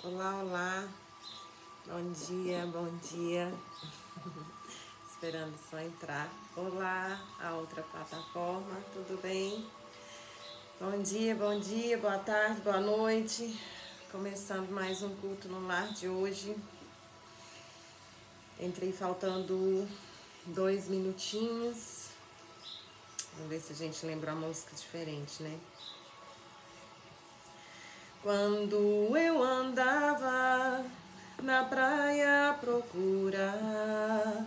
Olá, olá, bom dia, bom dia. Esperando só entrar. Olá, a outra plataforma, tudo bem? Bom dia, boa tarde, boa noite. Começando mais um culto no lar de hoje. Entrei faltando 2 minutinhos. Vamos ver se a gente lembra uma música diferente, né? Quando eu andava na praia à procura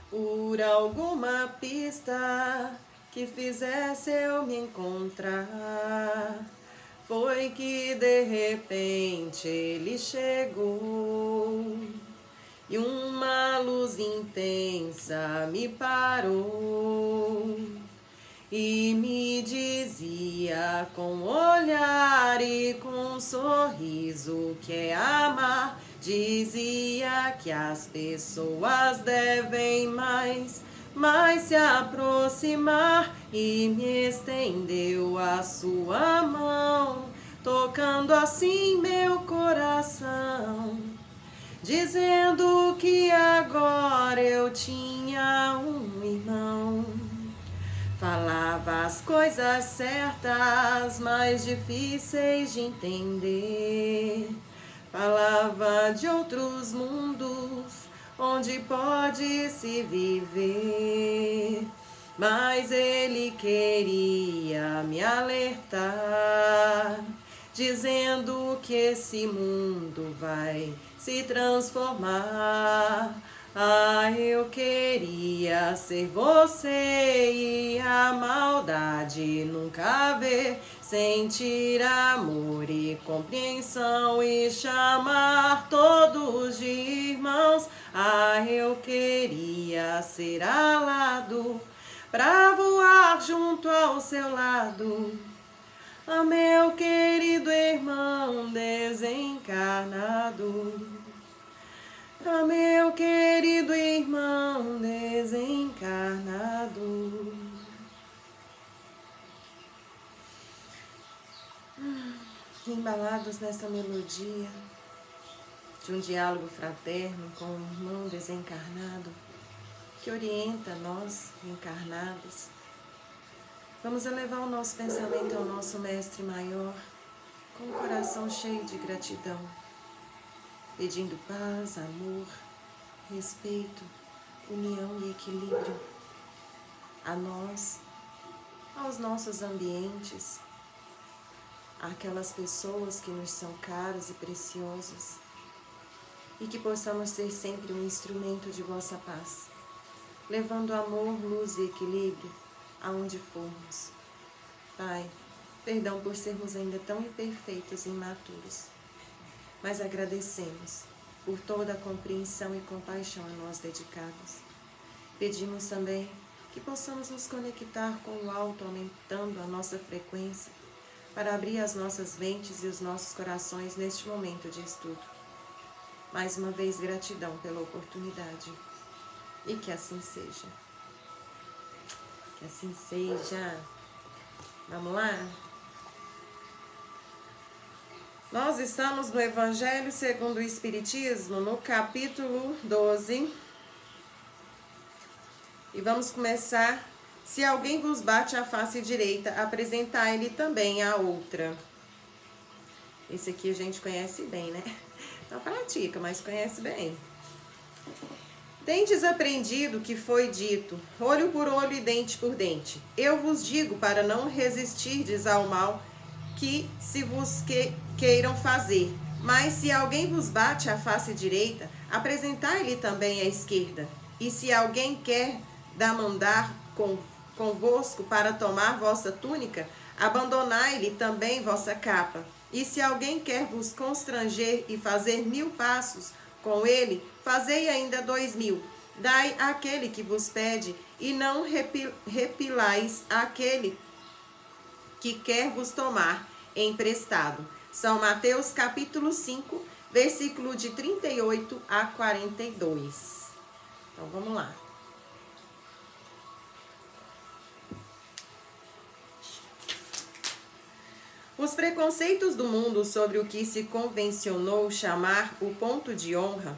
por alguma pista que fizesse eu me encontrar, foi que de repente ele chegou e uma luz intensa me parou e me dizia com olhar e com sorriso que é amar. Dizia que as pessoas devem mais se aproximar, e me estendeu a sua mão, tocando assim meu coração, dizendo que agora eu tinha um irmão. Falava as coisas certas, mas difíceis de entender. Falava de outros mundos, onde pode se viver. Mas ele queria me alertar, dizendo que esse mundo vai se transformar. Ah, eu queria ser você e a maldade nunca ver, sentir amor e compreensão e chamar todos de irmãos. Ah, eu queria ser alado pra voar junto ao seu lado. Ah, meu querido irmão desencarnado. Ah, meu querido irmão desencarnado. Embalados nessa melodia de um diálogo fraterno com um irmão desencarnado que orienta nós, encarnados, vamos elevar o nosso pensamento ao nosso Mestre Maior com o coração cheio de gratidão, pedindo paz, amor, respeito, união e equilíbrio a nós, aos nossos ambientes, àquelas pessoas que nos são caras e preciosas, e que possamos ser sempre um instrumento de vossa paz, levando amor, luz e equilíbrio aonde formos. Pai, perdão por sermos ainda tão imperfeitos e imaturos, mas agradecemos por toda a compreensão e compaixão a nós dedicados. Pedimos também que possamos nos conectar com o alto, aumentando a nossa frequência, para abrir as nossas mentes e os nossos corações neste momento de estudo. Mais uma vez, gratidão pela oportunidade. E que assim seja. Que assim seja. Vamos lá? Nós estamos no Evangelho segundo o Espiritismo, no capítulo 12. E vamos começar. Se alguém vos bate a face direita, apresentai-lhe também a outra. Esse aqui a gente conhece bem, né? Não pratica, mas conhece bem. Tendes aprendido que foi dito, olho por olho e dente por dente. Eu vos digo para não resistirdes ao mal que se vos queiram fazer. Mas se alguém vos bate a face direita, apresentai-lhe também a esquerda. E se alguém quer damandar convosco para tomar vossa túnica, abandonai-lhe também vossa capa. E se alguém quer vos constranger e fazer 1000 passos com ele, fazei ainda 2000. Dai àquele que vos pede, e não repilais àquele que quer vos tomar emprestado. São Mateus capítulo 5, versículo de 38 a 42. Então vamos lá. Os preconceitos do mundo sobre o que se convencionou chamar o ponto de honra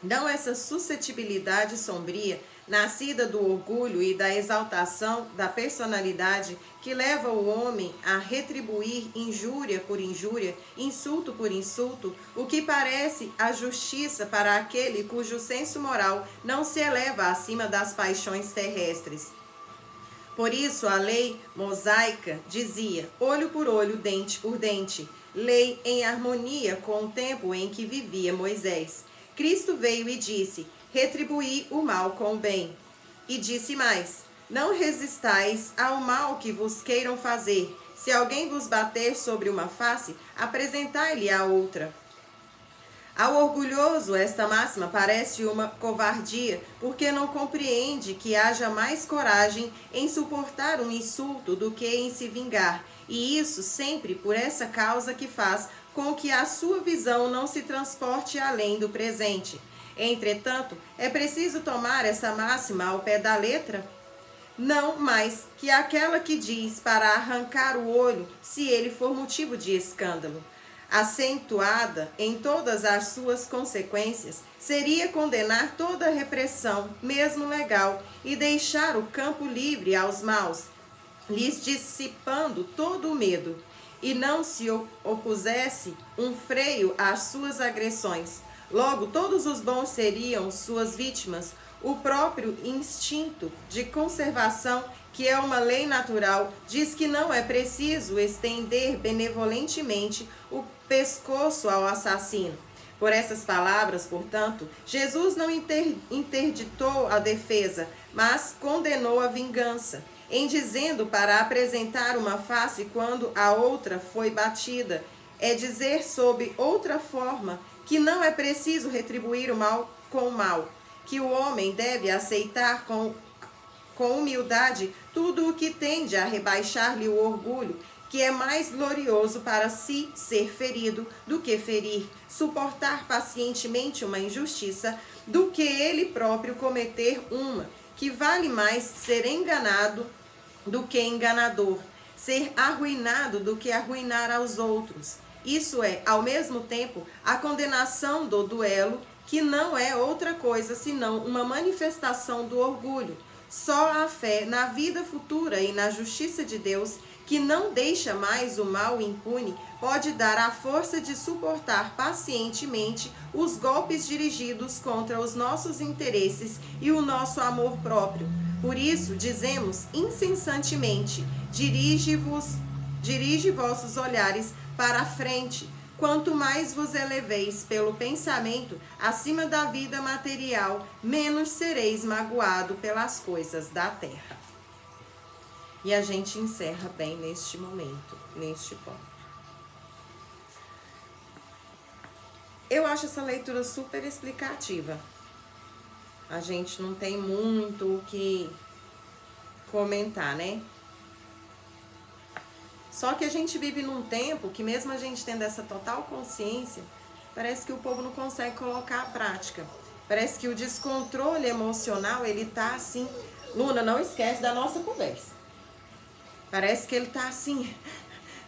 dão essa suscetibilidade sombria, nascida do orgulho e da exaltação da personalidade, que leva o homem a retribuir injúria por injúria, insulto por insulto, o que parece a justiça para aquele cujo senso moral não se eleva acima das paixões terrestres. Por isso, a lei mosaica dizia, olho por olho, dente por dente, lei em harmonia com o tempo em que vivia Moisés. Cristo veio e disse, retribuí o mal com o bem. E disse mais, não resistais ao mal que vos queiram fazer. Se alguém vos bater sobre uma face, apresentai-lhe a outra. Ao orgulhoso, esta máxima parece uma covardia, porque não compreende que haja mais coragem em suportar um insulto do que em se vingar, e isso sempre por essa causa que faz com que a sua visão não se transporte além do presente. Entretanto, é preciso tomar essa máxima ao pé da letra, não mais que aquela que diz para arrancar o olho, se ele for motivo de escândalo. Acentuada em todas as suas consequências, seria condenar toda a repressão, mesmo legal, e deixar o campo livre aos maus, lhes dissipando todo o medo, e não se opusesse um freio às suas agressões. Logo, todos os bons seriam suas vítimas. O próprio instinto de conservação, que é uma lei natural, diz que não é preciso estender benevolentemente o pescoço ao assassino. Por essas palavras, portanto, Jesus não interditou a defesa, mas condenou a vingança, em dizendo para apresentar uma face quando a outra foi batida, é dizer sob outra forma que não é preciso retribuir o mal com o mal, que o homem deve aceitar com humildade tudo o que tende a rebaixar-lhe o orgulho, que é mais glorioso para si ser ferido do que ferir, suportar pacientemente uma injustiça do que ele próprio cometer uma, que vale mais ser enganado do que enganador, ser arruinado do que arruinar aos outros. Isso é, ao mesmo tempo, a condenação do duelo, que não é outra coisa senão uma manifestação do orgulho. Só a fé na vida futura e na justiça de Deus, que não deixa mais o mal impune, pode dar a força de suportar pacientemente os golpes dirigidos contra os nossos interesses e o nosso amor próprio. Por isso, dizemos incessantemente, dirige vossos olhares para a frente, quanto mais vos eleveis pelo pensamento acima da vida material, menos sereis magoado pelas coisas da terra. E a gente encerra bem neste momento, neste ponto. Eu acho essa leitura super explicativa. A gente não tem muito o que comentar, né? Só que a gente vive num tempo que, mesmo a gente tendo essa total consciência, parece que o povo não consegue colocar a prática. Parece que o descontrole emocional, ele tá assim... Luna, não esquece da nossa conversa. Parece que ele tá assim,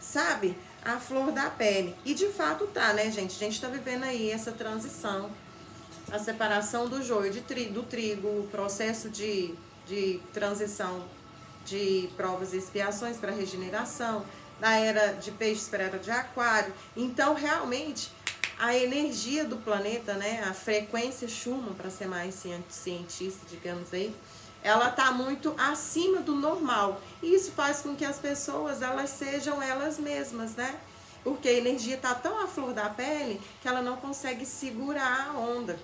sabe? A flor da pele. E de fato tá, né, gente? A gente tá vivendo aí essa transição. A separação do joio do trigo, o processo de transição de provas e expiações para regeneração, da era de peixes para a era de aquário. Então, realmente, a energia do planeta, né, a frequência Schumann, para ser mais cientista, digamos aí, ela está muito acima do normal. E isso faz com que as pessoas, elas sejam elas mesmas, né? Porque a energia está tão à flor da pele que ela não consegue segurar a onda.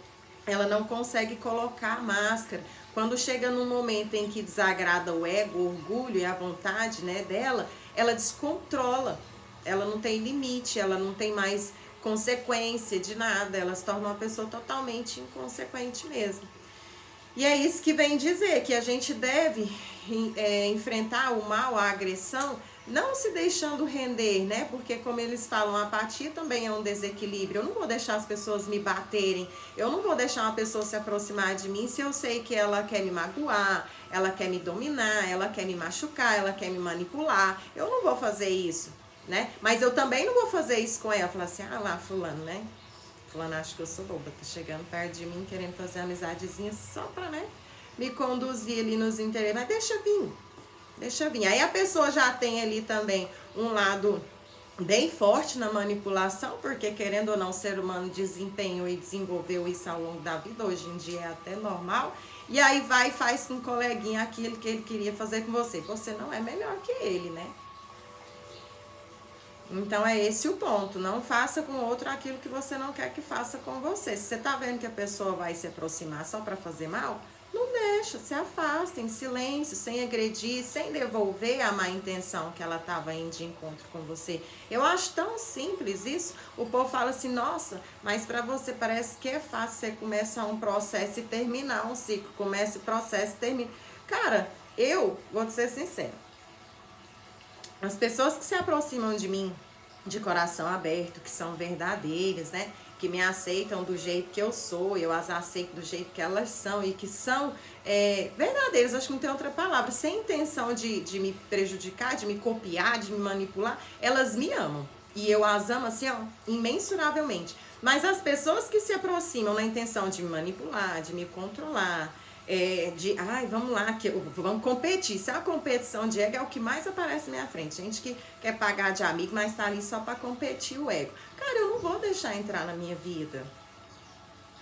Ela não consegue colocar máscara. Quando chega num momento em que desagrada o ego, o orgulho e a vontade, né, dela, ela descontrola. Ela não tem limite, ela não tem mais consequência de nada. Ela se torna uma pessoa totalmente inconsequente mesmo. E é isso que vem dizer, que a gente deve enfrentar o mal, a agressão, não se deixando render, né? Porque, como eles falam, a apatia também é um desequilíbrio. Eu não vou deixar as pessoas me baterem, eu não vou deixar uma pessoa se aproximar de mim se eu sei que ela quer me magoar, ela quer me dominar, ela quer me machucar, ela quer me manipular. Eu não vou fazer isso. né? Mas eu também não vou fazer isso com ela. Falar assim, ah lá, fulano, né? Fulano acha que eu sou boba, tá chegando perto de mim, querendo fazer amizadezinha só pra, né, me conduzir ali nos interesses. Mas deixa vir. Aí a pessoa já tem ali também um lado bem forte na manipulação, porque querendo ou não, o ser humano desempenhou e desenvolveu isso ao longo da vida, hoje em dia é até normal, e aí vai e faz com o coleguinha aquilo que ele queria fazer com você. Você não é melhor que ele, né? Então é esse o ponto, não faça com o outro aquilo que você não quer que faça com você. Se você tá vendo que a pessoa vai se aproximar só para fazer mal, não deixa, se afasta em silêncio, sem agredir, sem devolver a má intenção que ela estava indo de encontro com você. Eu acho tão simples isso. O povo fala assim, nossa, mas para você parece que é fácil você começar um processo e terminar um ciclo. Começa o processo e termina. Cara, eu vou te ser sincera. As pessoas que se aproximam de mim de coração aberto, que são verdadeiras, né? Que me aceitam do jeito que eu sou, eu as aceito do jeito que elas são e que são verdadeiras, acho que não tem outra palavra, sem intenção de me prejudicar, de me copiar, de me manipular, elas me amam. E eu as amo assim, ó, imensuravelmente. Mas as pessoas que se aproximam na intenção de me manipular, de me controlar, vamos lá, vamos competir. Isso é a competição de ego, é o que mais aparece na minha frente. Gente que quer pagar de amigo, mas tá ali só pra competir o ego. Cara, eu não vou deixar entrar na minha vida.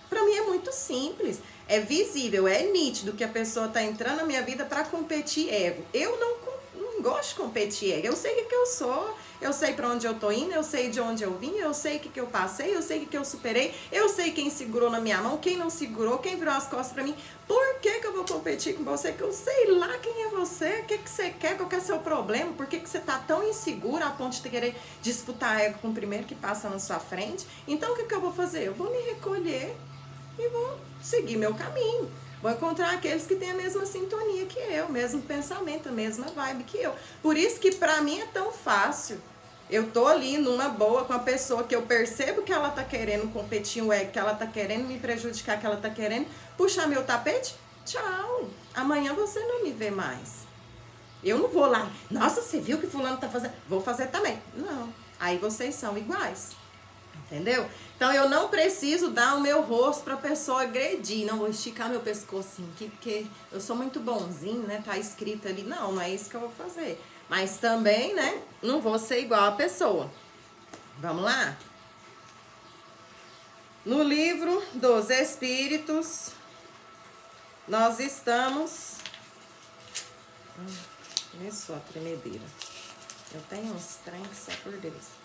Pra mim é muito simples. É visível, é nítido que a pessoa tá entrando na minha vida pra competir ego. Eu não gosto de competir ego. Eu sei o que eu sou, eu sei pra onde eu tô indo, eu sei de onde eu vim, eu sei o que eu passei, eu sei o que eu superei, eu sei quem segurou na minha mão, quem não segurou, quem virou as costas pra mim. Por que eu vou competir com você? Que eu sei lá quem é você, o que você quer, qual que é o seu problema, por que você tá tão insegura a ponto de querer disputar ego com o primeiro que passa na sua frente? Então o que eu vou fazer? Eu vou me recolher e vou seguir meu caminho. Vou encontrar aqueles que têm a mesma sintonia que eu, mesmo pensamento, a mesma vibe que eu. Por isso que pra mim é tão fácil. Eu tô ali numa boa com a pessoa que eu percebo que ela tá querendo competir o ego, que ela tá querendo me prejudicar, que ela tá querendo puxar meu tapete. Tchau. Amanhã você não me vê mais. Eu não vou lá. Nossa, você viu que fulano tá fazendo? Vou fazer também. Não. Aí vocês são iguais. Entendeu? Então eu não preciso dar o meu rosto pra pessoa agredir. Não vou esticar meu pescocinho aqui, porque eu sou muito bonzinho, né? Tá escrito ali. Não, não é isso que eu vou fazer. Mas também, né? Não vou ser igual a pessoa. Vamos lá? No livro dos Espíritos, nós estamos... Começou a tremedeira. Eu tenho uns trem que só por Deus.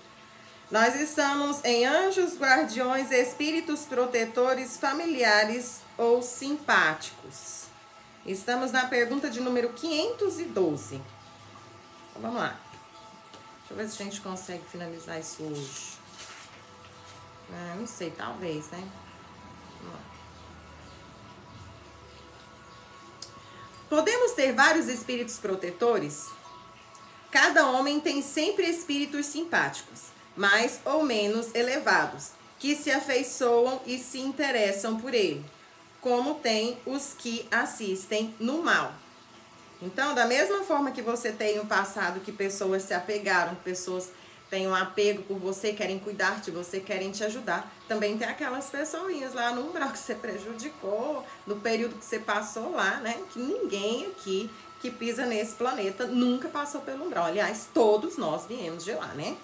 Nós estamos em anjos, guardiões, espíritos protetores, familiares ou simpáticos. Estamos na pergunta de número 512. Então, vamos lá. Deixa eu ver se a gente consegue finalizar isso hoje. Não sei, talvez, né? Vamos lá. Podemos ter vários espíritos protetores? Cada homem tem sempre espíritos simpáticos, mais ou menos elevados, que se afeiçoam e se interessam por ele, como tem os que assistem no mal. Então, da mesma forma que você tem um passado que pessoas se apegaram, pessoas têm um apego por você, querem cuidar de você, querem te ajudar, também tem aquelas pessoinhas lá no umbral que você prejudicou, no período que você passou lá, né? Que ninguém aqui que pisa nesse planeta nunca passou pelo umbral. Aliás, todos nós viemos de lá, né?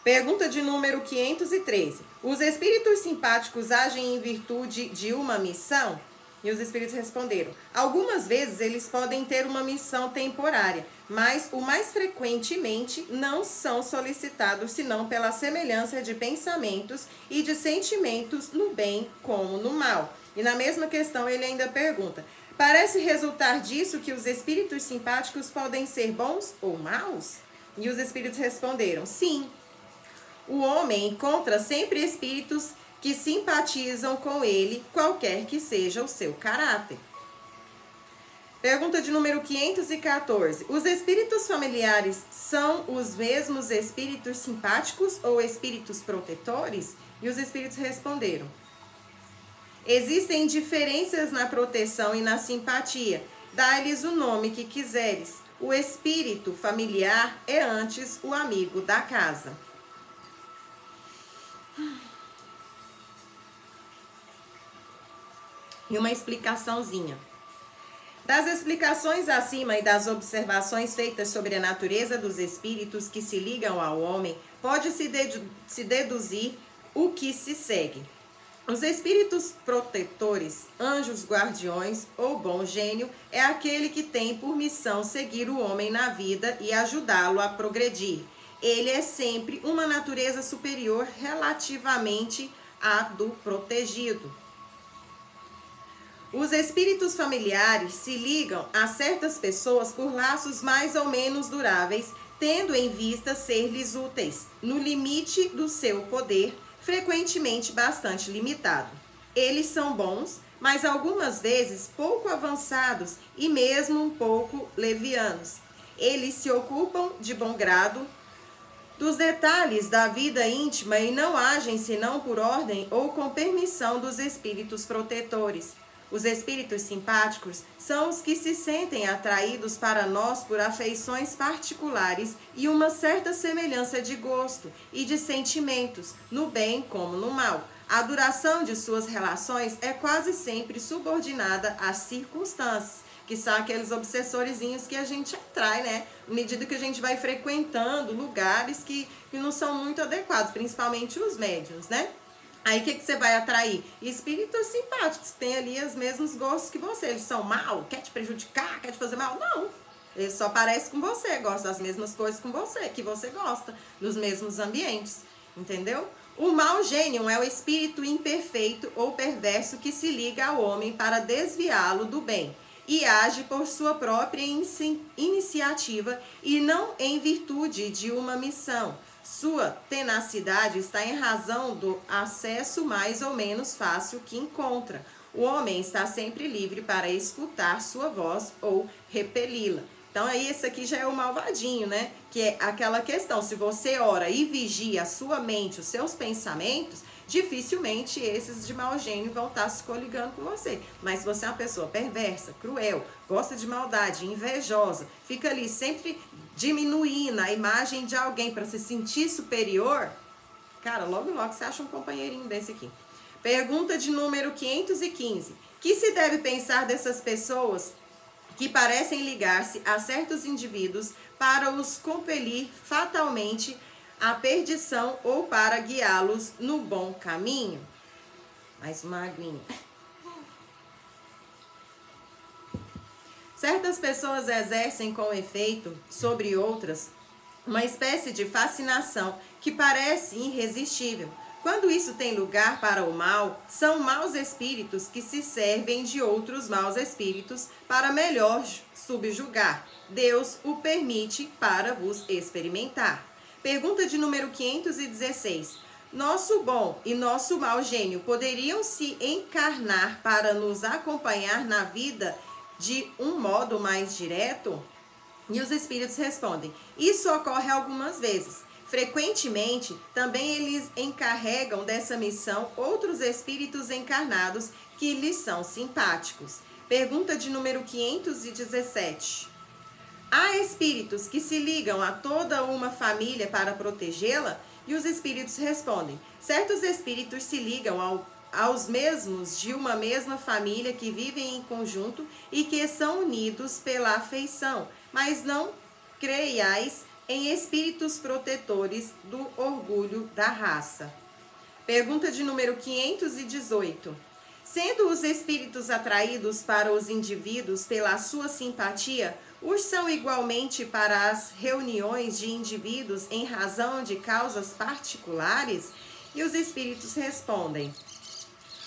Pergunta de número 513. Os espíritos simpáticos agem em virtude de uma missão? E os espíritos responderam: algumas vezes eles podem ter uma missão temporária, mas o mais frequentemente não são solicitados senão pela semelhança de pensamentos e de sentimentos no bem como no mal. E na mesma questão ele ainda pergunta: parece resultar disso que os espíritos simpáticos podem ser bons ou maus? E os espíritos responderam: sim. O homem encontra sempre espíritos que simpatizam com ele, qualquer que seja o seu caráter. Pergunta de número 514. Os espíritos familiares são os mesmos espíritos simpáticos ou espíritos protetores? E os espíritos responderam: existem diferenças na proteção e na simpatia. Dá-lhes o nome que quiseres. O espírito familiar é antes o amigo da casa. E uma explicaçãozinha. Das explicações acima e das observações feitas sobre a natureza dos espíritos que se ligam ao homem, pode-se deduzir o que se segue. Os espíritos protetores, anjos guardiões ou bom gênio é aquele que tem por missão seguir o homem na vida e ajudá-lo a progredir. Ele é sempre uma natureza superior relativamente à do protegido. Os espíritos familiares se ligam a certas pessoas por laços mais ou menos duráveis, tendo em vista ser-lhes úteis, no limite do seu poder, frequentemente bastante limitado. Eles são bons, mas algumas vezes pouco avançados e mesmo um pouco levianos. Eles se ocupam de bom grado dos detalhes da vida íntima e não agem senão por ordem ou com permissão dos espíritos protetores. Os espíritos simpáticos são os que se sentem atraídos para nós por afeições particulares e uma certa semelhança de gosto e de sentimentos, no bem como no mal. A duração de suas relações é quase sempre subordinada às circunstâncias, que são aqueles obsessorizinhos que a gente atrai, né? À medida que a gente vai frequentando lugares que não são muito adequados, principalmente os médiuns, né? Aí o que você vai atrair? Espíritos simpáticos, têm ali os mesmos gostos que você. Eles são mal, quer te prejudicar, quer te fazer mal? Não. Eles só parecem com você, gostam das mesmas coisas com você, que você gosta, dos mesmos ambientes, entendeu? O mau gênio é o espírito imperfeito ou perverso que se liga ao homem para desviá-lo do bem e age por sua própria iniciativa e não em virtude de uma missão. Sua tenacidade está em razão do acesso mais ou menos fácil que encontra. O homem está sempre livre para escutar sua voz ou repeli-la. Então, aí esse aqui já é o malvadinho, né? Que é aquela questão, se você ora e vigia a sua mente, os seus pensamentos, dificilmente esses de mau gênio vão estar se coligando com você. Mas se você é uma pessoa perversa, cruel, gosta de maldade, invejosa, fica ali sempre diminuindo a imagem de alguém para se sentir superior, cara, logo você acha um companheirinho desse aqui. Pergunta de número 515. Que se deve pensar dessas pessoas que parecem ligar-se a certos indivíduos para os compelir fatalmente à perdição ou para guiá-los no bom caminho? Mais uma aguinha. Certas pessoas exercem com efeito sobre outras uma espécie de fascinação que parece irresistível. Quando isso tem lugar para o mal, são maus espíritos que se servem de outros maus espíritos para melhor subjugar. Deus o permite para vos experimentar. Pergunta de número 516. Nosso bom e nosso mau gênio poderiam se encarnar para nos acompanhar na vida de um modo mais direto? E os espíritos respondem: isso ocorre algumas vezes. Frequentemente, também eles encarregam dessa missão outros espíritos encarnados que lhes são simpáticos. Pergunta de número 517. Há espíritos que se ligam a toda uma família para protegê-la? E os espíritos respondem: certos espíritos se ligam aos mesmos de uma mesma família que vivem em conjunto e que são unidos pela afeição, mas não creiais em espíritos protetores do orgulho da raça. Pergunta de número 518. Sendo os espíritos atraídos para os indivíduos pela sua simpatia, os são igualmente para as reuniões de indivíduos em razão de causas particulares? E os espíritos respondem: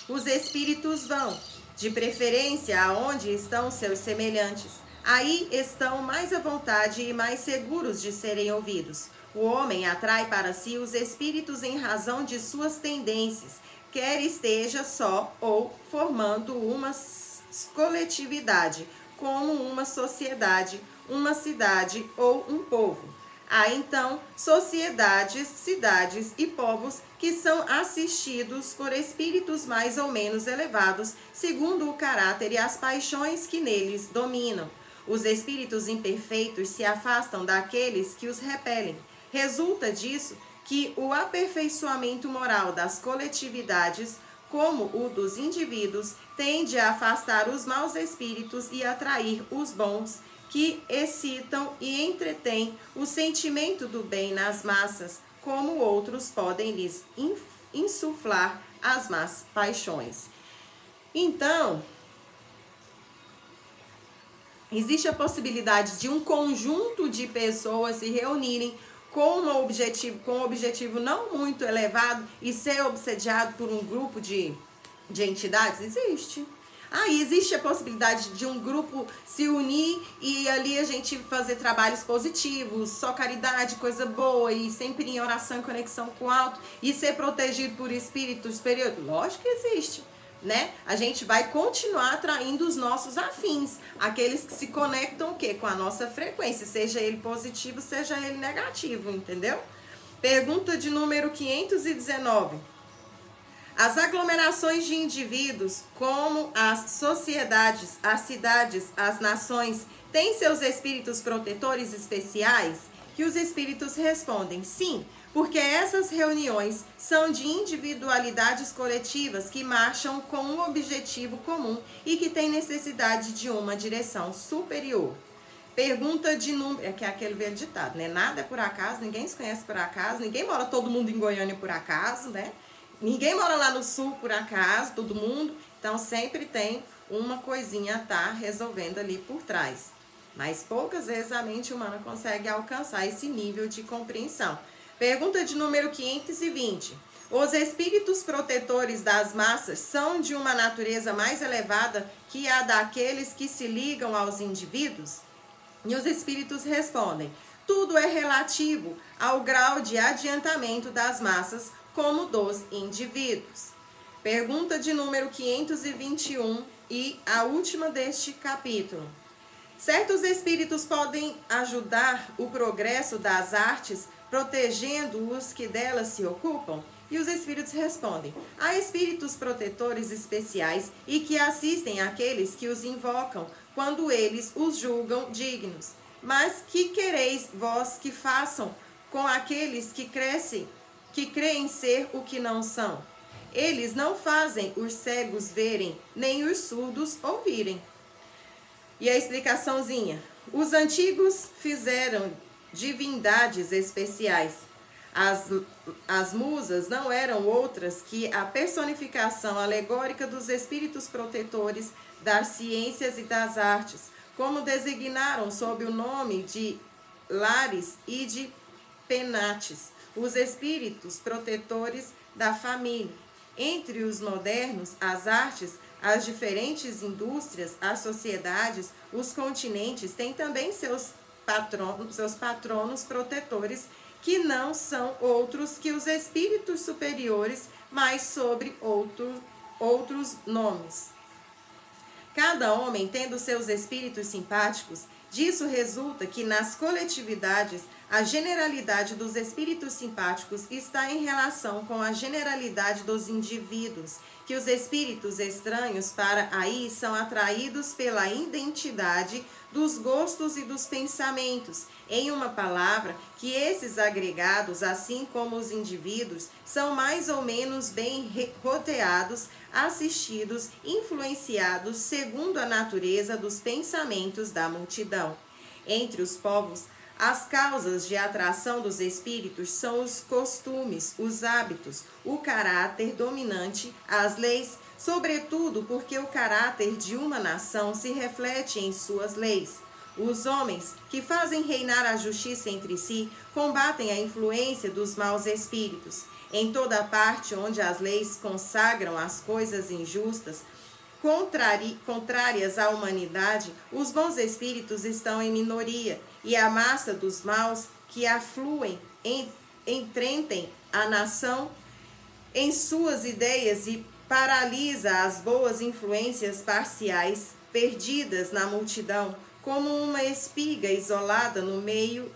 os espíritos vão, de preferência, aonde estão seus semelhantes. Aí estão mais à vontade e mais seguros de serem ouvidos. O homem atrai para si os espíritos em razão de suas tendências, quer esteja só ou formando uma coletividade, como uma sociedade, uma cidade ou um povo. Há então sociedades, cidades e povos que são assistidos por espíritos mais ou menos elevados, segundo o caráter e as paixões que neles dominam. Os espíritos imperfeitos se afastam daqueles que os repelem. Resulta disso que o aperfeiçoamento moral das coletividades, como o dos indivíduos, tende a afastar os maus espíritos e atrair os bons, que excitam e entretêm o sentimento do bem nas massas, como outros podem lhes insuflar as más paixões. Então, existe a possibilidade de um conjunto de pessoas se reunirem com um objetivo não muito elevado e ser obsediado por um grupo de entidades? Existe. Aí existe a possibilidade de um grupo se unir e ali a gente fazer trabalhos positivos, só caridade, coisa boa, e sempre em oração e conexão com o alto, e ser protegido por espíritos superiores? Lógico que existe. Né? A gente vai continuar atraindo os nossos afins, aqueles que se conectam o quê? Com a nossa frequência, seja ele positivo, seja ele negativo, entendeu? Pergunta de número 519. As aglomerações de indivíduos, como as sociedades, as cidades, as nações, têm seus espíritos protetores especiais? Que os espíritos respondem sim, porque essas reuniões são de individualidades coletivas que marcham com um objetivo comum e que têm necessidade de uma direção superior. Pergunta de número... que é aquele velho ditado, né? Nada é por acaso, ninguém se conhece por acaso, ninguém mora todo mundo em Goiânia por acaso, né? Ninguém mora lá no sul por acaso, todo mundo. Então sempre tem uma coisinha a estar resolvendo ali por trás. Mas poucas vezes a mente humana consegue alcançar esse nível de compreensão. Pergunta de número 520. Os espíritos protetores das massas são de uma natureza mais elevada que a daqueles que se ligam aos indivíduos? E os espíritos respondem: tudo é relativo ao grau de adiantamento das massas como dos indivíduos. Pergunta de número 521 e a última deste capítulo. Certos espíritos podem ajudar o progresso das artes, protegendo os que delas se ocupam? E os espíritos respondem: há espíritos protetores especiais e que assistem àqueles que os invocam quando eles os julgam dignos. Mas que quereis vós que façam com aqueles que creem ser o que não são? Eles não fazem os cegos verem, nem os surdos ouvirem. E a explicaçãozinha: os antigos fizeram divindades especiais. As musas não eram outras que a personificação alegórica dos espíritos protetores das ciências e das artes, como designaram sob o nome de Lares e de Penates, os espíritos protetores da família. Entre os modernos, as artes, as diferentes indústrias, as sociedades, os continentes têm também seus patronos protetores, que não são outros que os espíritos superiores, mas sobre outros nomes. Cada homem tendo seus espíritos simpáticos, disso resulta que nas coletividades a generalidade dos espíritos simpáticos está em relação com a generalidade dos indivíduos, que os espíritos estranhos para aí são atraídos pela identidade dos gostos e dos pensamentos. Em uma palavra, que esses agregados, assim como os indivíduos, são mais ou menos bem rodeados, assistidos, influenciados segundo a natureza dos pensamentos da multidão. Entre os povos, as causas de atração dos espíritos são os costumes, os hábitos, o caráter dominante, as leis, sobretudo porque o caráter de uma nação se reflete em suas leis. Os homens, que fazem reinar a justiça entre si, combatem a influência dos maus espíritos. Em toda parte onde as leis consagram as coisas injustas, contrárias à humanidade, os bons espíritos estão em minoria, e a massa dos maus que afluem entretem a nação em suas ideias e paralisa as boas influências parciais perdidas na multidão, como uma espiga isolada no meio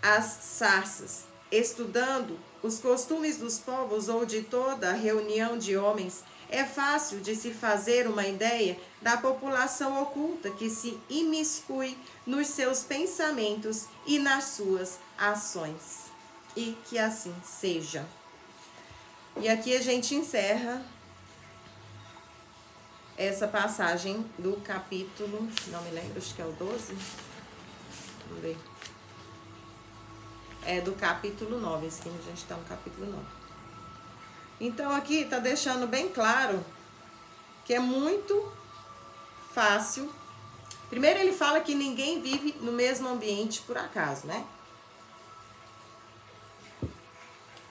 às sarças. Estudando os costumes dos povos ou de toda a reunião de homens, é fácil de se fazer uma ideia da população oculta que se imiscui nos seus pensamentos e nas suas ações. E que assim seja. E aqui a gente encerra essa passagem do capítulo, não me lembro, acho que é o 12. Vamos ver. É do capítulo 9, assim, a gente está no capítulo 9. Então aqui está deixando bem claro que é muito fácil. Primeiro ele fala que ninguém vive no mesmo ambiente por acaso, né?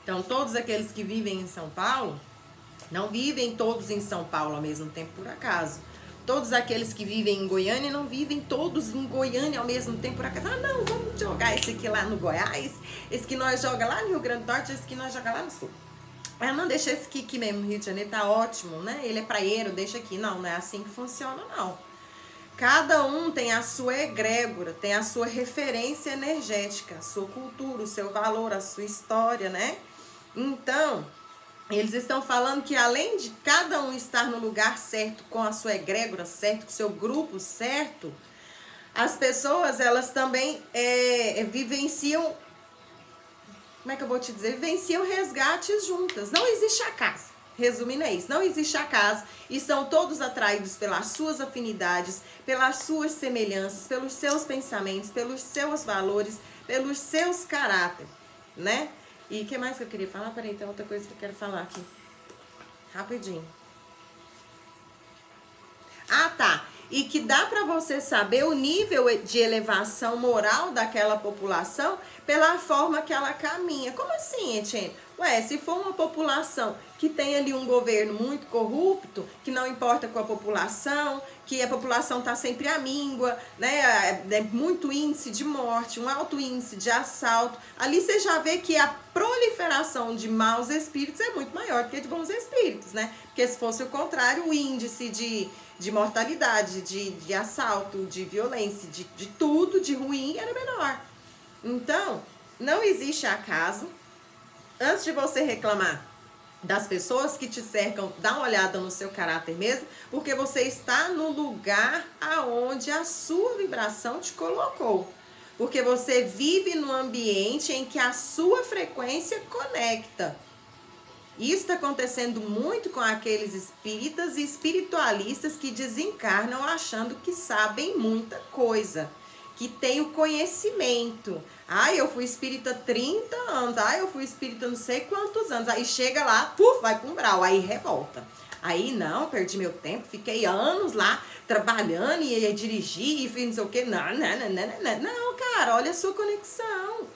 Então todos aqueles que vivem em São Paulo, não vivem todos em São Paulo ao mesmo tempo por acaso. Todos aqueles que vivem em Goiânia não vivem todos em Goiânia ao mesmo tempo por acaso. Ah, não, vamos jogar esse aqui lá no Goiás, esse que nós joga lá no Rio Grande do Norte, esse que nós joga lá no Sul. Ah, não, deixa esse aqui mesmo no Rio de Janeiro, tá ótimo, né? Ele é praieiro, deixa aqui. Não, não é assim que funciona, não. Cada um tem a sua egrégora, tem a sua referência energética, a sua cultura, o seu valor, a sua história, né? Então, eles estão falando que além de cada um estar no lugar certo, com a sua egrégora certa, com o seu grupo certo, as pessoas, elas também vivenciam, como é que eu vou te dizer? Vivenciam resgates juntas. Não existe acaso. Resumindo é isso, não existe acaso e são todos atraídos pelas suas afinidades, pelas suas semelhanças, pelos seus pensamentos, pelos seus valores, pelos seus caráteres, né? E o que mais que eu queria falar? Peraí, tem outra coisa que eu quero falar aqui. Rapidinho. Ah, tá. E que dá para você saber o nível de elevação moral daquela população pela forma que ela caminha. Como assim, Etienne? Ué, se for uma população que tem ali um governo muito corrupto, que não importa com a população, que a população está sempre à míngua, né? É muito índice de morte, um alto índice de assalto. Ali você já vê que a proliferação de maus espíritos é muito maior do que de bons espíritos, né? Porque se fosse o contrário, o índice de mortalidade, de assalto, de violência, de tudo de ruim era menor. Então, não existe acaso. Antes de você reclamar das pessoas que te cercam, dá uma olhada no seu caráter mesmo, porque você está no lugar aonde a sua vibração te colocou. Porque você vive num ambiente em que a sua frequência conecta. Isso está acontecendo muito com aqueles espíritas e espiritualistas que desencarnam achando que sabem muita coisa, que tem o conhecimento. Ah, eu fui espírita 30 anos, ah, eu fui espírita não sei quantos anos. Aí chega lá, puf, vai para um umbral, aí revolta. Aí não, perdi meu tempo, fiquei anos lá trabalhando e ia dirigir e fiz não sei o quê. Não, cara, olha a sua conexão.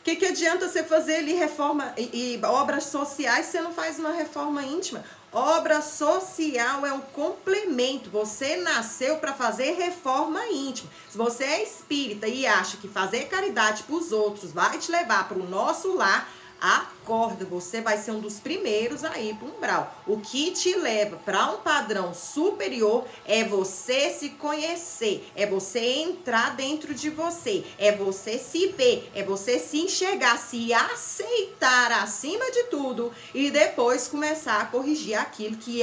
O que adianta você fazer ali reforma e obras sociais se você não faz uma reforma íntima? Obra social é um complemento. Você nasceu para fazer reforma íntima. Se você é espírita e acha que fazer caridade para os outros vai te levar para o nosso lar, acorda, você vai ser um dos primeiros a ir para o umbral. O que te leva para um padrão superior é você se conhecer, é você entrar dentro de você, é você se ver, é você se enxergar, se aceitar acima de tudo e depois começar a corrigir aquilo que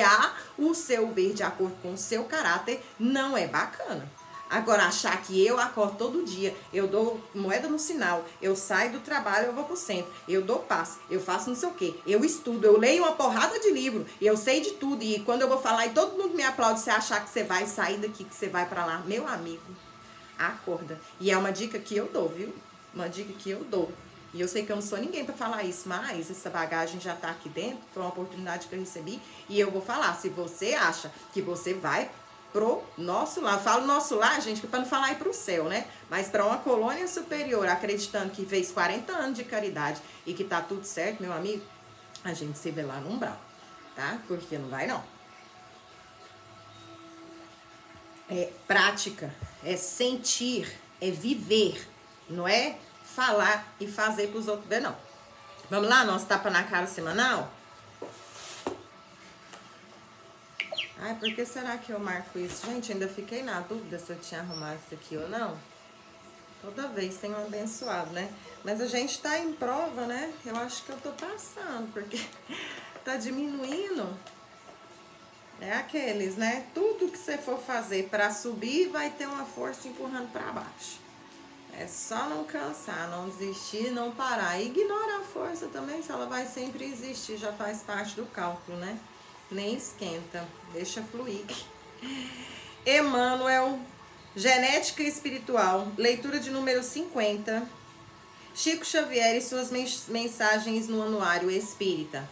o seu ver de acordo com o seu caráter não é bacana. Agora, achar que eu acordo todo dia, eu dou moeda no sinal, eu saio do trabalho, eu vou pro centro, eu dou passe, eu faço não sei o quê, eu estudo, eu leio uma porrada de livro, eu sei de tudo, e quando eu vou falar e todo mundo me aplaude, você achar que você vai sair daqui, que você vai pra lá, meu amigo, acorda. E é uma dica que eu dou, viu? Uma dica que eu dou. E eu sei que eu não sou ninguém pra falar isso, mas essa bagagem já tá aqui dentro, foi uma oportunidade que eu recebi, e eu vou falar, se você acha que você vai pro nosso lar. Eu falo nosso lar, gente, para não falar ir pro céu, né? Mas para uma colônia superior, acreditando que fez 40 anos de caridade e que tá tudo certo, meu amigo, a gente se vê lá no umbral, tá? Porque não vai, não. É prática, é sentir, é viver, não é falar e fazer pros outros ver, não. Vamos lá, nosso tapa na cara semanal? Ai, por que será que eu marco isso? Gente, ainda fiquei na dúvida se eu tinha arrumado isso aqui ou não. Toda vez tem um abençoado, né? Mas a gente tá em prova, né? Eu acho que eu tô passando, porque tá diminuindo. É aqueles, né? Tudo que você for fazer para subir vai ter uma força empurrando para baixo. É só não cansar, não desistir, não parar. Ignora a força também, se ela vai sempre existir, já faz parte do cálculo, né? Nem esquenta, deixa fluir. Emmanuel, Genética Espiritual, leitura de número 50. Chico Xavier e suas mensagens no Anuário Espírita.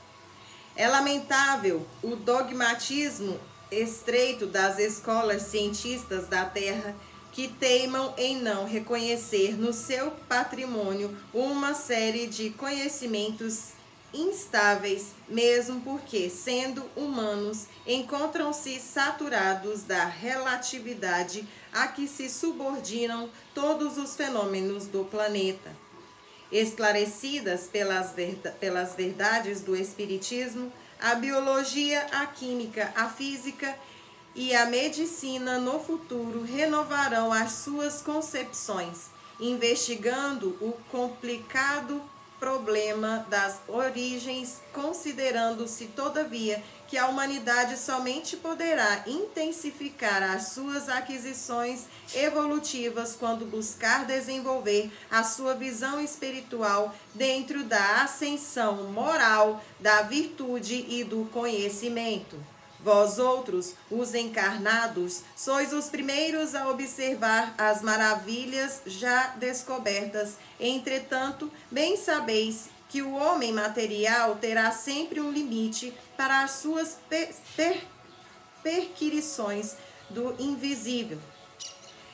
É lamentável o dogmatismo estreito das escolas cientistas da Terra que teimam em não reconhecer no seu patrimônio uma série de conhecimentos instáveis, mesmo porque, sendo humanos, encontram-se saturados da relatividade a que se subordinam todos os fenômenos do planeta. Esclarecidas pelas verdades do Espiritismo, a biologia, a química, a física e a medicina no futuro renovarão as suas concepções, investigando o complicado problema das origens, considerando-se, todavia, que a humanidade somente poderá intensificar as suas aquisições evolutivas quando buscar desenvolver a sua visão espiritual dentro da ascensão moral, da virtude e do conhecimento. Vós outros, os encarnados, sois os primeiros a observar as maravilhas já descobertas. Entretanto, bem sabeis que o homem material terá sempre um limite para as suas perquisições do invisível.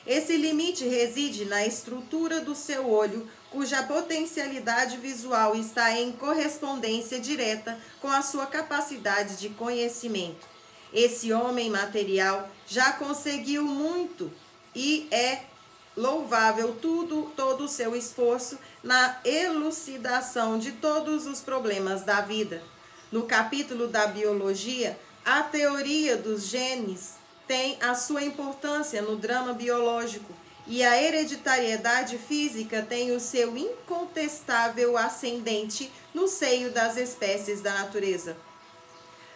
Esse limite reside na estrutura do seu olho, cuja potencialidade visual está em correspondência direta com a sua capacidade de conhecimento. Esse homem material já conseguiu muito e é louvável todo o seu esforço na elucidação de todos os problemas da vida. No capítulo da biologia, a teoria dos genes tem a sua importância no drama biológico e a hereditariedade física tem o seu incontestável ascendente no seio das espécies da natureza.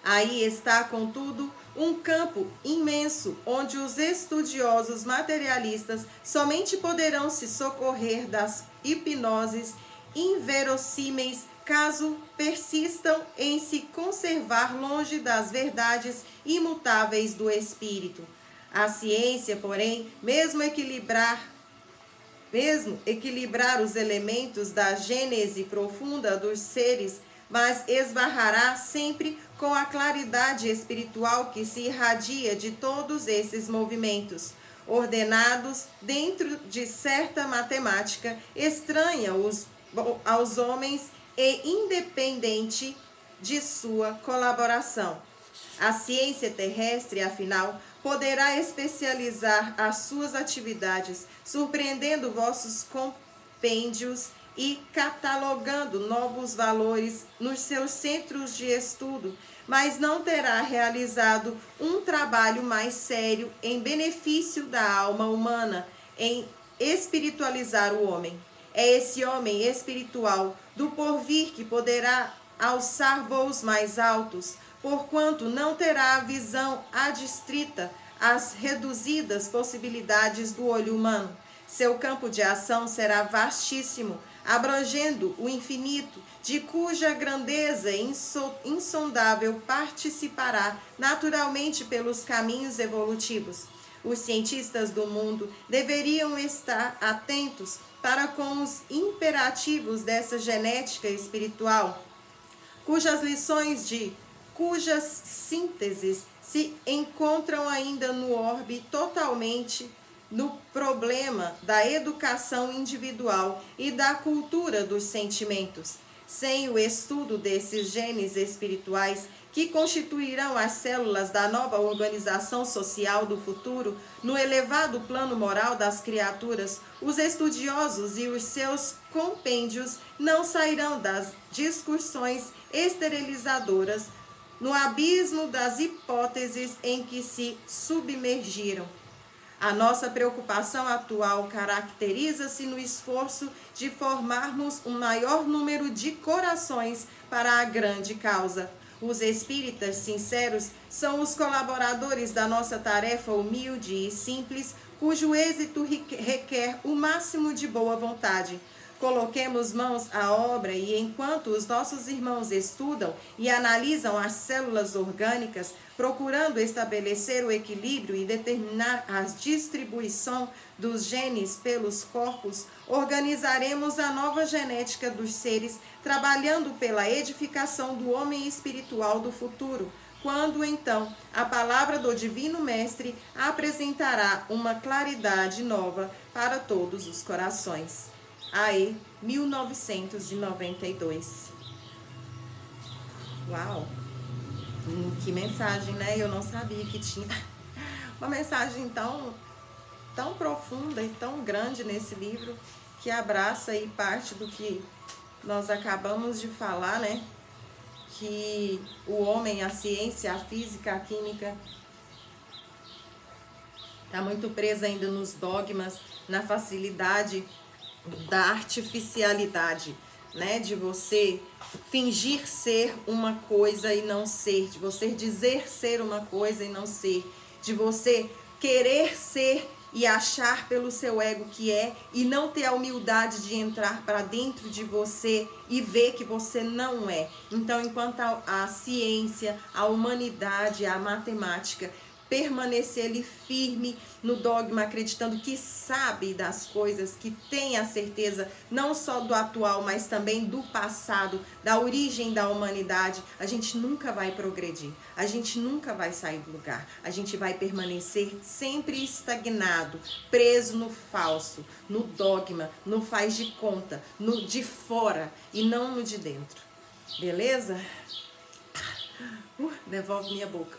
Aí está, contudo, um campo imenso onde os estudiosos materialistas somente poderão se socorrer das hipnoses inverossímeis caso persistam em se conservar longe das verdades imutáveis do espírito. A ciência, porém, mesmo equilibrar os elementos da gênese profunda dos seres, mas esbarrará sempre com a claridade espiritual que se irradia de todos esses movimentos, ordenados dentro de certa matemática estranha aos homens e independente de sua colaboração. A ciência terrestre, afinal, poderá especializar as suas atividades, surpreendendo vossos compêndios e catalogando novos valores nos seus centros de estudo, mas não terá realizado um trabalho mais sério em benefício da alma humana, em espiritualizar o homem. É esse homem espiritual do porvir que poderá alçar voos mais altos, porquanto não terá a visão adstrita às reduzidas possibilidades do olho humano. Seu campo de ação será vastíssimo, abrangendo o infinito, de cuja grandeza insondável participará naturalmente pelos caminhos evolutivos. Os cientistas do mundo deveriam estar atentos para com os imperativos dessa genética espiritual, cujas sínteses se encontram ainda no orbe totalmente no problema da educação individual e da cultura dos sentimentos. Sem o estudo desses genes espirituais, que constituirão as células da nova organização social do futuro, no elevado plano moral das criaturas, os estudiosos e os seus compêndios não sairão das discussões esterilizadoras no abismo das hipóteses em que se submergiram. A nossa preocupação atual caracteriza-se no esforço de formarmos um maior número de corações para a grande causa. Os espíritas sinceros são os colaboradores da nossa tarefa humilde e simples, cujo êxito requer o máximo de boa vontade. Coloquemos mãos à obra e, enquanto os nossos irmãos estudam e analisam as células orgânicas, procurando estabelecer o equilíbrio e determinar a distribuição dos genes pelos corpos, organizaremos a nova genética dos seres, trabalhando pela edificação do homem espiritual do futuro, quando então a palavra do Divino Mestre apresentará uma claridade nova para todos os corações. AE 1992. Uau! Que mensagem, né? Eu não sabia que tinha uma mensagem tão profunda e tão grande nesse livro, que abraça aí parte do que nós acabamos de falar, né? Que o homem, a ciência, a física, a química está muito presa ainda nos dogmas, na facilidade da artificialidade, né? De você fingir ser uma coisa e não ser, de você dizer ser uma coisa e não ser, de você querer ser e achar pelo seu ego que é, e não ter a humildade de entrar para dentro de você e ver que você não é. Então, enquanto a ciência, a humanidade, a matemática permanecer ali firme no dogma, acreditando que sabe das coisas, que tem a certeza não só do atual, mas também do passado, da origem da humanidade, a gente nunca vai progredir, a gente nunca vai sair do lugar, a gente vai permanecer sempre estagnado, preso no falso, no dogma, no faz de conta, no de fora e não no de dentro. Beleza? Devolve minha boca.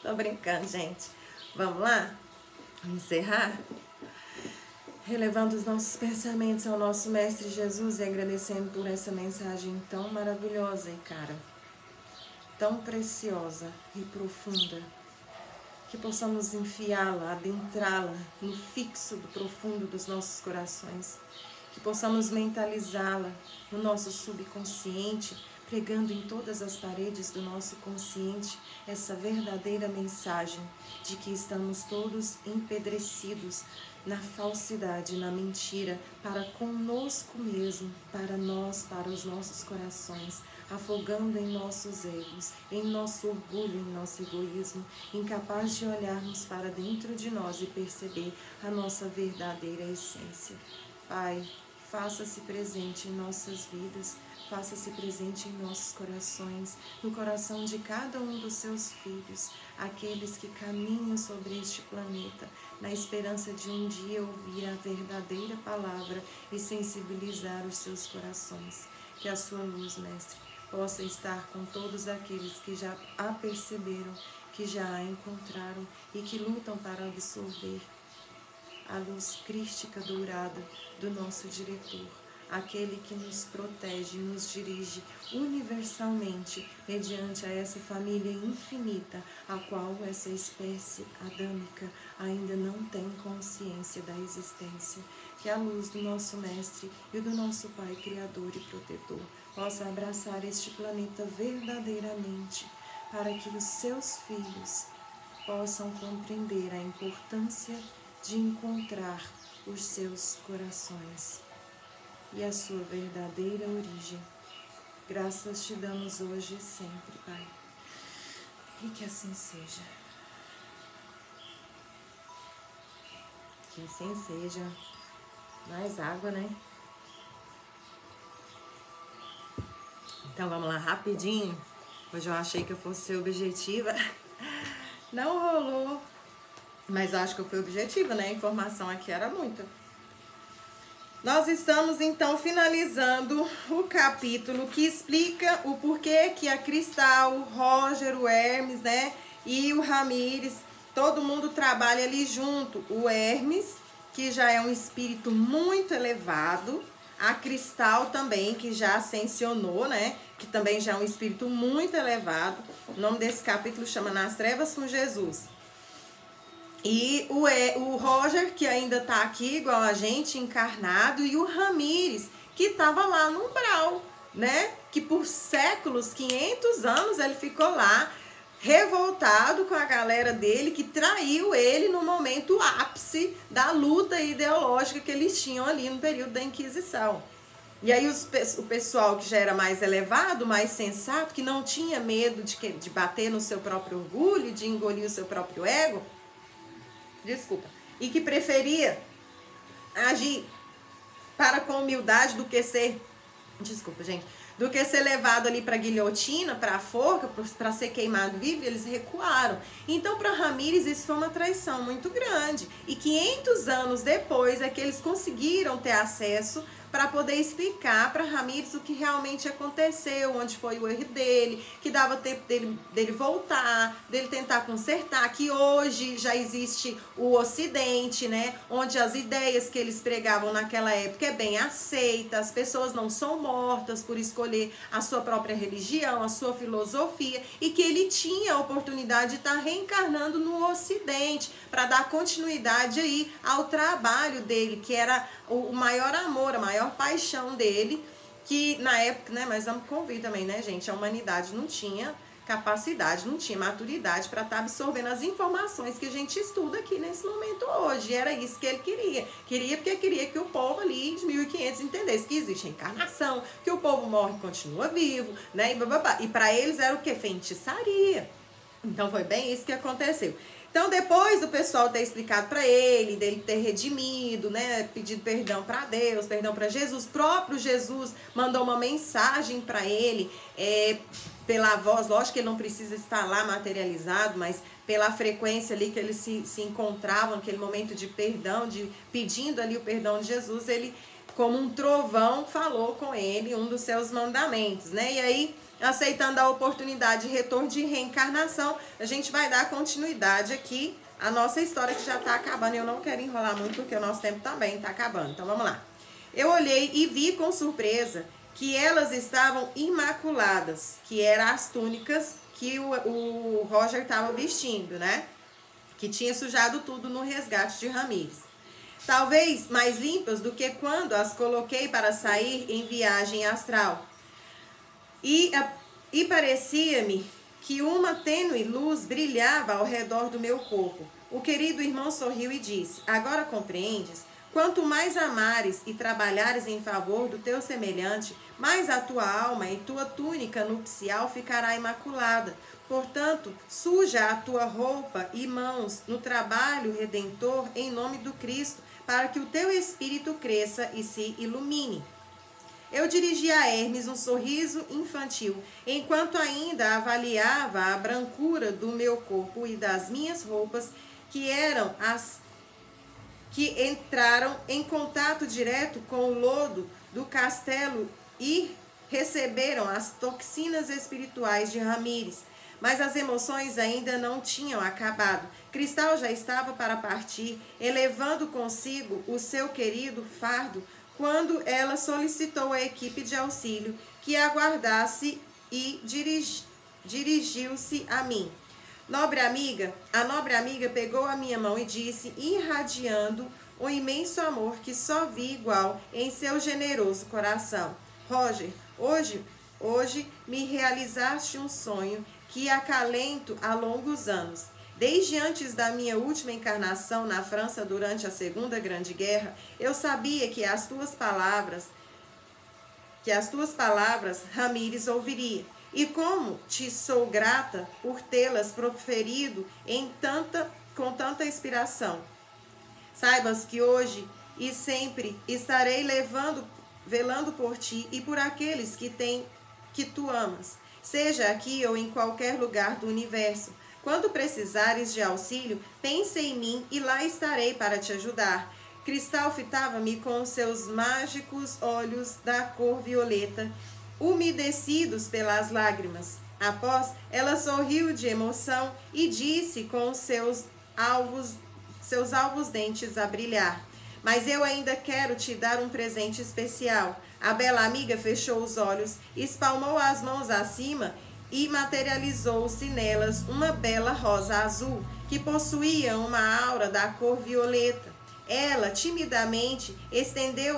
Tô brincando, gente. Vamos lá? Vamos encerrar? Relevando os nossos pensamentos ao nosso Mestre Jesus e agradecendo por essa mensagem tão maravilhosa e cara, tão preciosa e profunda, que possamos enfiá-la, adentrá-la no fixo do profundo dos nossos corações, que possamos mentalizá-la no nosso subconsciente, pregando em todas as paredes do nosso consciente essa verdadeira mensagem de que estamos todos empedrecidos na falsidade, na mentira, para conosco mesmo, para nós, para os nossos corações, afogando em nossos egos, em nosso orgulho, em nosso egoísmo, incapaz de olharmos para dentro de nós e perceber a nossa verdadeira essência. Pai, faça-se presente em nossas vidas, faça-se presente em nossos corações, no coração de cada um dos seus filhos, aqueles que caminham sobre este planeta, na esperança de um dia ouvir a verdadeira palavra e sensibilizar os seus corações. Que a sua luz, Mestre, possa estar com todos aqueles que já a perceberam, que já a encontraram e que lutam para absorver a luz crística dourada do nosso diretor, aquele que nos protege e nos dirige universalmente mediante a essa família infinita, a qual essa espécie adâmica ainda não tem consciência da existência. Que a luz do nosso Mestre e do nosso Pai Criador e Protetor possa abraçar este planeta verdadeiramente, para que os seus filhos possam compreender a importância de encontrar os seus corações e a sua verdadeira origem. Graças te damos hoje e sempre, Pai. E que assim seja. Que assim seja. Mais água, né? Então vamos lá, rapidinho. Hoje eu achei que eu fosse ser objetiva. Não rolou. Mas eu acho que eu fui objetiva, né? A informação aqui era muita. Nós estamos, então, finalizando o capítulo que explica o porquê que a Cristal, o Roger, o Hermes, né? E o Ramires, todo mundo trabalha ali junto. O Hermes, que já é um espírito muito elevado. A Cristal também, que já ascensionou, né? Que também já é um espírito muito elevado. O nome desse capítulo chama Nas Trevas com Jesus. E o Roger, que ainda tá aqui igual a gente, encarnado, e o Ramires, que tava lá no umbral, né? Que por séculos, 500 anos, ele ficou lá, revoltado com a galera dele, que traiu ele no momento ápice da luta ideológica que eles tinham ali no período da Inquisição. E aí o pessoal que já era mais elevado, mais sensato, que não tinha medo de bater no seu próprio orgulho, de engolir o seu próprio ego, e que preferia agir com humildade do que ser, do que ser levado ali para guilhotina, para a forca, para ser queimado vivo, eles recuaram. Então, para Ramires, isso foi uma traição muito grande. E 500 anos depois é que eles conseguiram ter acesso para poder explicar para Ramires o que realmente aconteceu, onde foi o erro dele, que dava tempo dele voltar, dele tentar consertar, que hoje já existe o Ocidente, né, onde as ideias que eles pregavam naquela época é bem aceita, as pessoas não são mortas por escolher a sua própria religião, a sua filosofia, e que ele tinha a oportunidade de estar reencarnando no Ocidente para dar continuidade aí ao trabalho dele, que era o maior amor, a maior paixão dele, que na época, né, mas vamos convir também, né, gente, a humanidade não tinha capacidade, não tinha maturidade para estar absorvendo as informações que a gente estuda aqui nesse momento hoje. E era isso que ele queria. Porque queria que o povo ali de 1500 entendesse que existe reencarnação, que o povo morre e continua vivo, né, e para eles era o que? Feitiçaria. Então foi bem isso que aconteceu. Então, depois do pessoal ter explicado para ele, dele ter redimido, né, pedido perdão para Deus, perdão para Jesus, próprio Jesus mandou uma mensagem para ele, pela voz, lógico que ele não precisa estar lá materializado, mas pela frequência ali que eles se encontravam, naquele momento de perdão, pedindo ali o perdão de Jesus, ele, como um trovão, falou com ele um dos seus mandamentos, né, e aí, aceitando a oportunidade de retorno de reencarnação, a gente vai dar continuidade aqui à nossa história, que já está acabando. Eu não quero enrolar muito, porque o nosso tempo também está acabando. Então, vamos lá. Eu olhei e vi com surpresa que elas estavam imaculadas, que eram as túnicas que o Roger estava vestindo, né? Que tinha sujado tudo no resgate de Ramires. Talvez mais limpas do que quando as coloquei para sair em viagem astral. E parecia-me que uma tênue luz brilhava ao redor do meu corpo. O querido irmão sorriu e disse: agora compreendes? Quanto mais amares e trabalhares em favor do teu semelhante, mais a tua alma e tua túnica nupcial ficará imaculada. Portanto, suja a tua roupa e mãos no trabalho redentor em nome do Cristo, para que o teu espírito cresça e se ilumine. Eu dirigi a Hermes um sorriso infantil, enquanto ainda avaliava a brancura do meu corpo e das minhas roupas, que eram as que entraram em contato direto com o lodo do castelo e receberam as toxinas espirituais de Ramires. Mas as emoções ainda não tinham acabado. Cristal já estava para partir, elevando consigo o seu querido fardo, quando ela solicitou à equipe de auxílio que aguardasse e dirigiu-se a mim. A nobre amiga pegou a minha mão e disse, irradiando o imenso amor que só vi igual em seu generoso coração: Roger, hoje me realizaste um sonho que acalento há longos anos. Desde antes da minha última encarnação na França durante a Segunda Grande Guerra, eu sabia que as tuas palavras Ramires ouviria. E como te sou grata por tê-las proferido com tanta inspiração. Saibas que hoje e sempre estarei velando por ti e por aqueles que tu amas, seja aqui ou em qualquer lugar do universo. Quando precisares de auxílio, pense em mim e lá estarei para te ajudar. Cristal fitava-me com os seus mágicos olhos da cor violeta, umedecidos pelas lágrimas. Após, ela sorriu de emoção e disse com seus alvos dentes a brilhar: mas eu ainda quero te dar um presente especial. A bela amiga fechou os olhos, espalmou as mãos acima e materializou-se nelas uma bela rosa azul, que possuía uma aura da cor violeta. Ela timidamente estendeu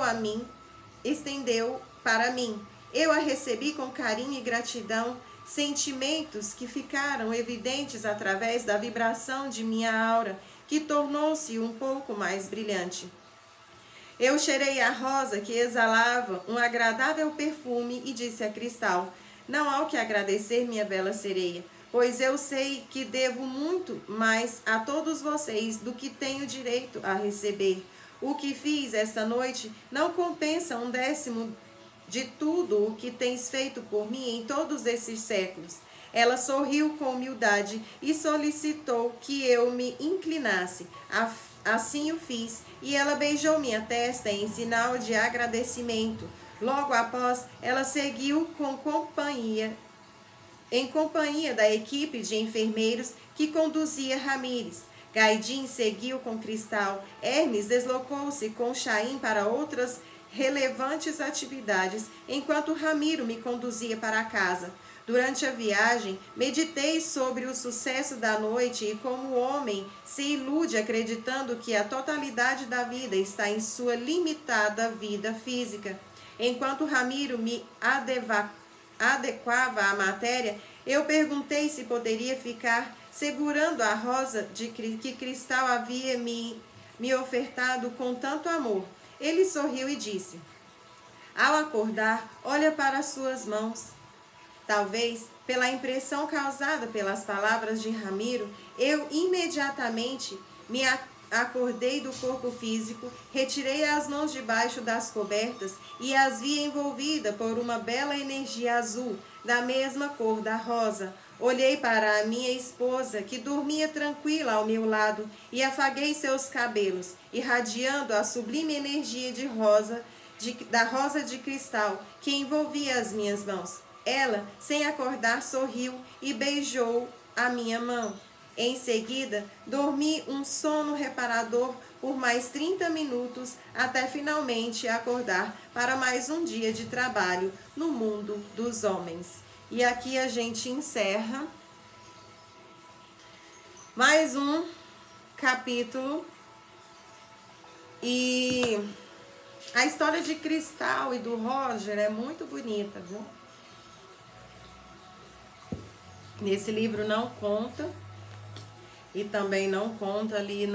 para mim. Eu a recebi com carinho e gratidão, sentimentos que ficaram evidentes através da vibração de minha aura, que tornou-se um pouco mais brilhante. Eu cheirei a rosa, que exalava um agradável perfume, e disse a Cristal: não há o que agradecer, minha bela sereia, pois eu sei que devo muito mais a todos vocês do que tenho direito a receber. O que fiz esta noite não compensa 1/10 de tudo o que tens feito por mim em todos esses séculos. Ela sorriu com humildade e solicitou que eu me inclinasse. Assim o fiz, e ela beijou minha testa em sinal de agradecimento. Logo após, ela seguiu em companhia da equipe de enfermeiros que conduzia Ramires. Gaidin seguiu com Cristal. Hermes deslocou-se com Chaim para outras relevantes atividades, enquanto Ramiro me conduzia para casa. Durante a viagem, meditei sobre o sucesso da noite e como o homem se ilude acreditando que a totalidade da vida está em sua limitada vida física. Enquanto Ramiro me adequava à matéria, eu perguntei se poderia ficar segurando a rosa que Cristal havia me ofertado com tanto amor. Ele sorriu e disse: ao acordar, olha para as suas mãos. Talvez, pela impressão causada pelas palavras de Ramiro, eu imediatamente me acordei do corpo físico, retirei as mãos debaixo das cobertas e as vi envolvidas por uma bela energia azul, da mesma cor da rosa. Olhei para a minha esposa, que dormia tranquila ao meu lado, e afaguei seus cabelos, irradiando a sublime energia da rosa de cristal que envolvia as minhas mãos. Ela, sem acordar, sorriu e beijou a minha mão. Em seguida, dormi um sono reparador por mais 30 minutos, até finalmente acordar para mais um dia de trabalho no mundo dos homens. E aqui a gente encerra mais um capítulo. E a história de Cristal e do Roger é muito bonita, viu? Nesse livro não conta, e também não conta ali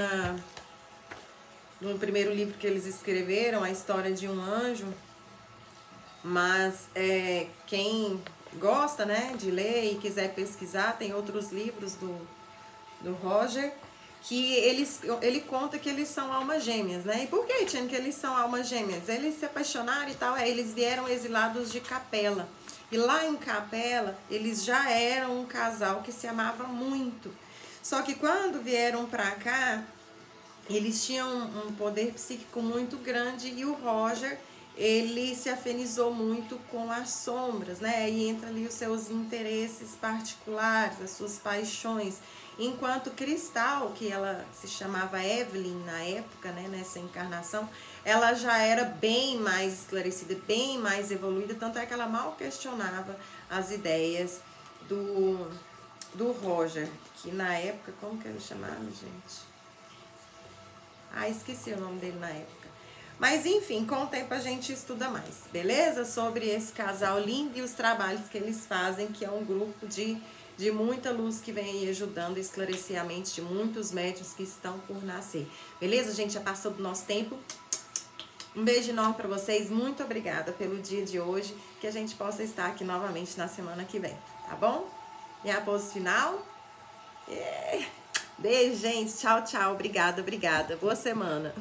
no primeiro livro que eles escreveram, a história de um anjo. Mas quem gosta, né, de ler e quiser pesquisar, tem outros livros do Roger, que ele conta que eles são almas gêmeas, né? E por que, Tiane, que eles são almas gêmeas? Eles se apaixonaram e tal, eles vieram exilados de Capela. E lá em Capela, eles já eram um casal que se amava muito. Só que quando vieram pra cá, eles tinham um poder psíquico muito grande, e o Roger, ele se afinizou muito com as sombras, né? E entra ali os seus interesses particulares, as suas paixões. Enquanto Cristal, que ela se chamava Evelyn na época, né, nessa encarnação, ela já era bem mais esclarecida, bem mais evoluída, tanto é que ela mal questionava as ideias do Roger, que na época, como que ele chamava, gente? Esqueci o nome dele na época. Mas enfim, com o tempo a gente estuda mais, beleza? Sobre esse casal lindo e os trabalhos que eles fazem, que é um grupo de muita luz que vem aí ajudando a esclarecer a mente de muitos médiuns que estão por nascer. Beleza, gente? Já passou do nosso tempo. Um beijo enorme para vocês. Muito obrigada pelo dia de hoje. Que a gente possa estar aqui novamente na semana que vem, tá bom? Minha pose final. Beijo, gente. Tchau, tchau. Obrigada, obrigada. Boa semana.